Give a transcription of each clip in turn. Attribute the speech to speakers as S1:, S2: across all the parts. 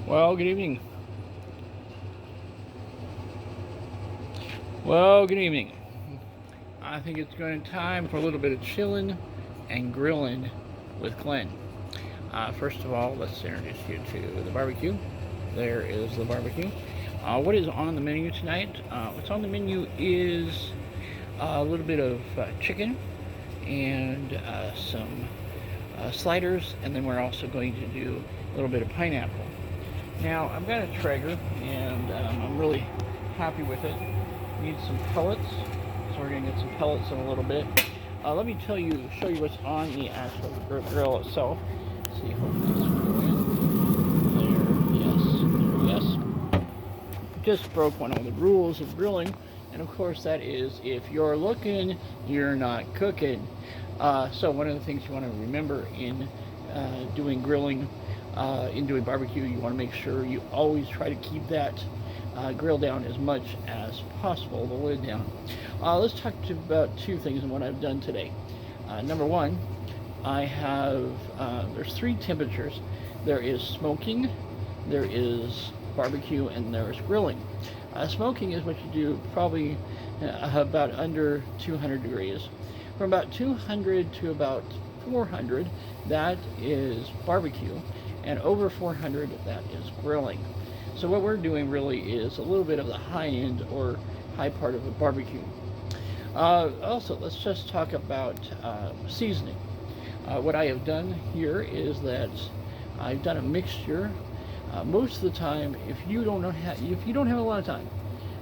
S1: Well, good evening. Well, good evening. I think it's going time for a little bit of chillin' and grillin' with Glenn. First of all, let's introduce you to the barbecue. There is the barbecue. What is on the menu tonight? What's on the menu is a little bit of chicken and some sliders, and then we're also going to do a little bit of pineapple. Now, I've got a Traeger, and I'm really happy with it. Need some pellets, so we're going to get some pellets in a little bit. Let me show you what's on the actual grill itself. Let's see, hopefully this will go in. There, yes. Just broke one of the rules of grilling, and of course that is if you're looking, you're not cooking. So one of the things you want to remember in doing grilling, in doing barbecue, you want to make sure you always try to keep that grill down as much as possible, the lid down. Let's talk about two things in what I've done today. Number one, I have, there's three temperatures. There is smoking, there is barbecue, and there's grilling. Smoking is what you do probably about under 200 degrees. From about 200 to about 400, that is barbecue, and over 400, that is grilling. So what we're doing really is a little bit of the high end or high part of a barbecue. Also, let's just talk about seasoning. What I have done here is that I've done a mixture. Most of the time, if you don't have a lot of time,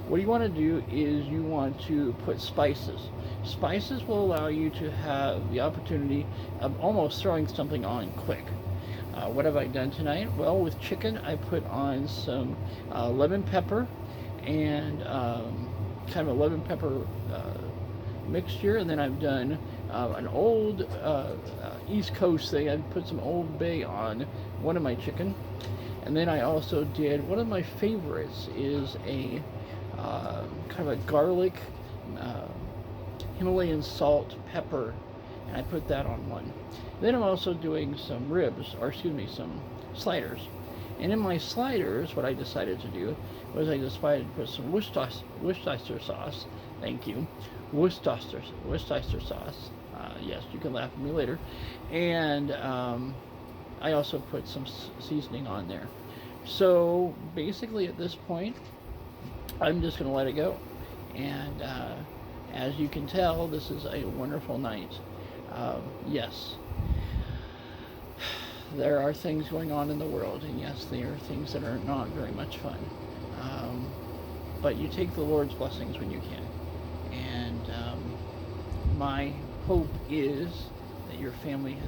S1: what you want to do is you want to put spices. Spices will allow you to have the opportunity of almost throwing something on quick. What have I done tonight? Well, with chicken, I put on some lemon pepper and kind of a lemon pepper mixture, and then I've done an old East Coast thing. I put some Old Bay on one of my chicken, and then I also did one of my favorites is a kind of a garlic Himalayan salt pepper, and I put that on one. Then I'm also doing some ribs, or excuse me, some sliders. And in my sliders, what I decided to do was I decided to put some Worcestershire sauce. Thank you, Worcestershire sauce. Yes, you can laugh at me later. And I also put some seasoning on there. So basically, at this point, I'm just going to let it go. And as you can tell, this is a wonderful night. Yes, there are things going on in the world, and yes, there are things that are not very much fun. But you take the Lord's blessings when you can. And my hope is that your family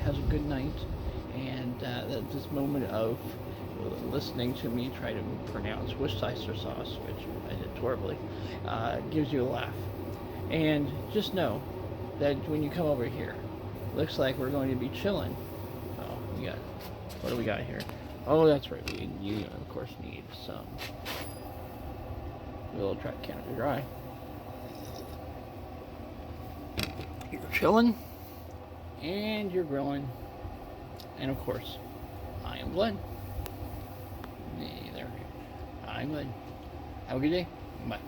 S1: has a good night, and that this moment of listening to me try to pronounce Worcestershire sauce, which I did horribly, gives you a laugh. And just know that when you come over here, looks like we're going to be chilling. Oh, what do we got here? Oh, that's right. You of course need some. A little track Canada Dry. You're chilling, and you're grilling, and of course, I am Glenn. There. I'm Glenn. Have a good day. Bye.